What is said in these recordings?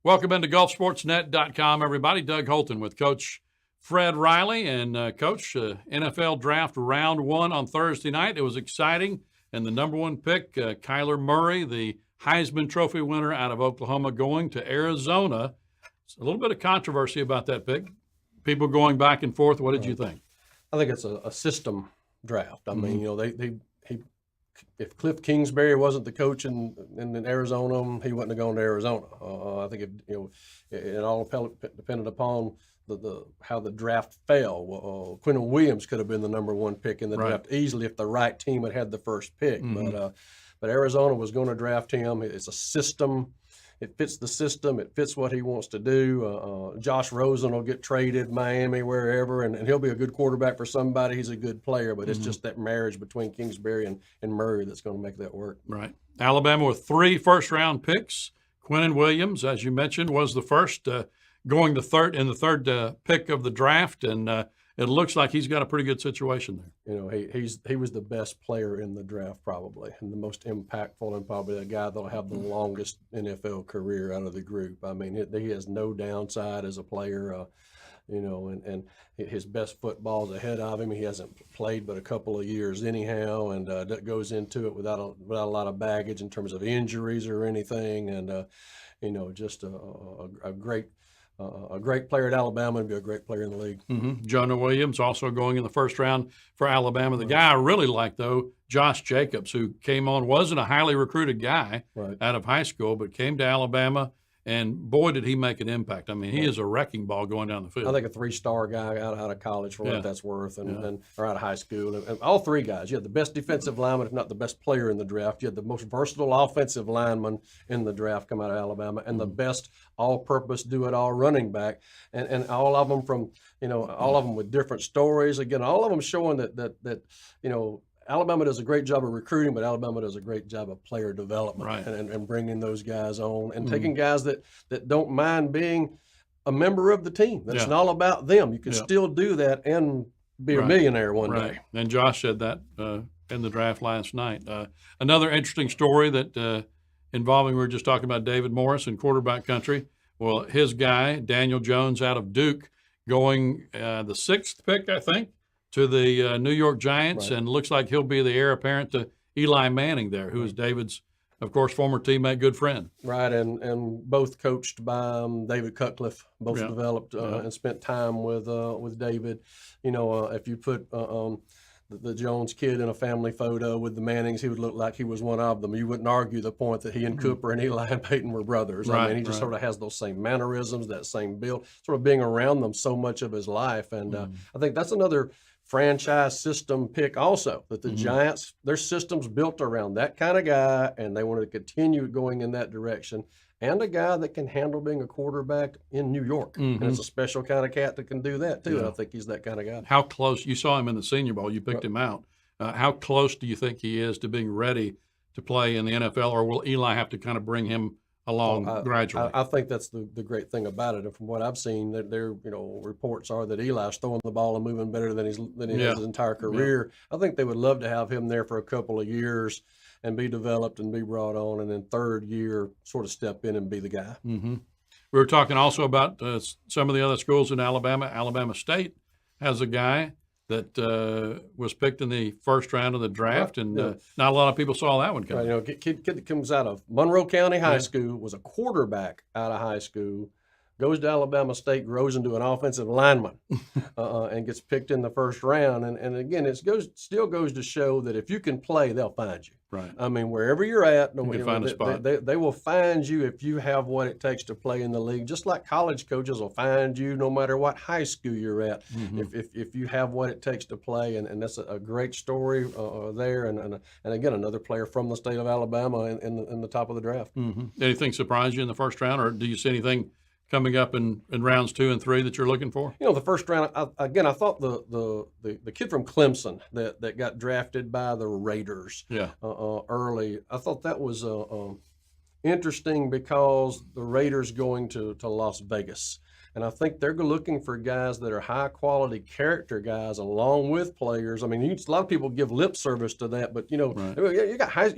Welcome into GulfSportsNet.com, everybody. Doug Holton with Coach Fred Riley. And, Coach, NFL Draft Round 1 on Thursday night. It was exciting. And the number 1 pick, Kyler Murray, the Heisman Trophy winner out of Oklahoma, going to Arizona. It's a little bit of controversy about that pick. People going back and forth. What did you think? I think it's a system draft. I mean, if Cliff Kingsbury wasn't the coach in Arizona, he wouldn't have gone to Arizona. I think it all depended upon how the draft fell. Quentin Williams could have been the number 1 pick in the draft easily if the right team had the first pick. But Arizona was going to draft him. It's a system. It fits the system. It fits what he wants to do. Josh Rosen will get traded, Miami, wherever, and he'll be a good quarterback for somebody. He's a good player, but it's just that marriage between Kingsbury and Murray that's going to make that work. Right. Alabama with 3 first-round picks. Quentin Williams, as you mentioned, was the first, going the third pick of the draft, and it looks like he's got a pretty good situation there. You know, he was the best player in the draft probably, and the most impactful, and probably the guy that'll have the longest NFL career out of the group. I mean, he has no downside as a player, and his best football's ahead of him. He hasn't played but a couple of years anyhow, and that goes into it without a lot of baggage in terms of injuries or anything, and just a great player at Alabama and be a great player in the league. Jonah Williams also going in the first round for Alabama. The guy I really like, though, Josh Jacobs, who came on, wasn't a highly recruited guy out of high school, but came to Alabama, and boy, did he make an impact. I mean, he is a wrecking ball going down the field. I think a 3-star guy out of college for what that's worth, or out of high school. And all 3 guys. You had the best defensive lineman, if not the best player in the draft. You had the most versatile offensive lineman in the draft come out of Alabama, and the best all-purpose, do-it-all running back. And all of them all of them with different stories. Again, all of them showing that Alabama does a great job of recruiting, but Alabama does a great job of player development and bringing those guys on and taking guys that don't mind being a member of the team. That's not all about them. You can still do that and be a millionaire one day. And Josh said that in the draft last night. Another interesting story that involving, we were just talking about David Morris in quarterback country. Well, his guy, Daniel Jones out of Duke, going the 6th pick, I think, to the New York Giants, and looks like he'll be the heir apparent to Eli Manning there, who is David's, of course, former teammate, good friend. Right, and both coached by David Cutcliffe, both developed and spent time with David. If you put the Jones kid in a family photo with the Mannings, he would look like he was one of them. You wouldn't argue the point that he and Cooper and Eli and Peyton were brothers. I mean, he just sort of has those same mannerisms, that same build, sort of being around them so much of his life. And I think that's another franchise system pick also, that the Giants, their system's built around that kind of guy, and they want to continue going in that direction. And a guy that can handle being a quarterback in New York. And it's a special kind of cat that can do that, too. And I think he's that kind of guy. How close, you saw him in the Senior Bowl, you picked him out. How close do you think he is to being ready to play in the NFL, or will Eli have to kind of bring him along gradually? I think that's the great thing about it. And from what I've seen, that reports are that Eli's throwing the ball and moving better than he has his entire career. I think they would love to have him there for a couple of years and be developed and be brought on, and then 3rd year sort of step in and be the guy. We were talking also about some of the other schools in Alabama. Alabama State has a guy that was picked in the first round of the draft, and not a lot of people saw that one coming. Kid that comes out of Monroe County High School, was a quarterback out of high school, goes to Alabama State, grows into an offensive lineman, and gets picked in the first round. And again, still goes to show that if you can play, they'll find you. Right. I mean, wherever you're at, you can find a spot. They will find you if you have what it takes to play in the league. Just like college coaches will find you no matter what high school you're at, if you have what it takes to play. And that's a great story there. And again, another player from the state of Alabama in the top of the draft. Anything surprise you in the first round, or do you see anything coming up in rounds 2 and 3 that you're looking for? The first round, I thought the kid from Clemson that got drafted by the Raiders early, I thought that was interesting because the Raiders going to Las Vegas. And I think they're looking for guys that are high quality character guys along with players. I mean, a lot of people give lip service to that, but you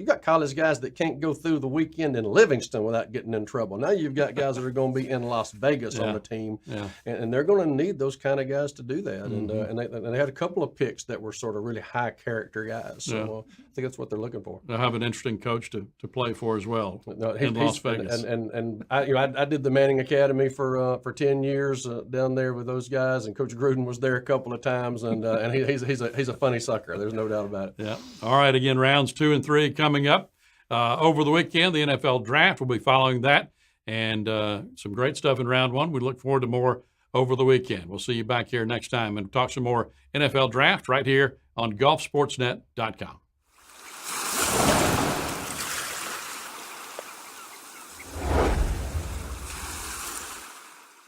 got college guys that can't go through the weekend in Livingston without getting in trouble. Now you've got guys that are going to be in Las Vegas on the team, and they're going to need those kind of guys to do that. And they had a couple of picks that were sort of really high character guys. So I think that's what they're looking for. They'll have an interesting coach to play for as well in Las Vegas. And I did the Manning Academy for 10 years down there with those guys, and Coach Gruden was there a couple of times, and he's a funny sucker. There's no doubt about it. Yeah. All right. Again, rounds 2 and 3 coming up over the weekend. The NFL Draft will be following that, and some great stuff in round 1. We look forward to more over the weekend. We'll see you back here next time and talk some more NFL Draft right here on GolfSportsNet.com.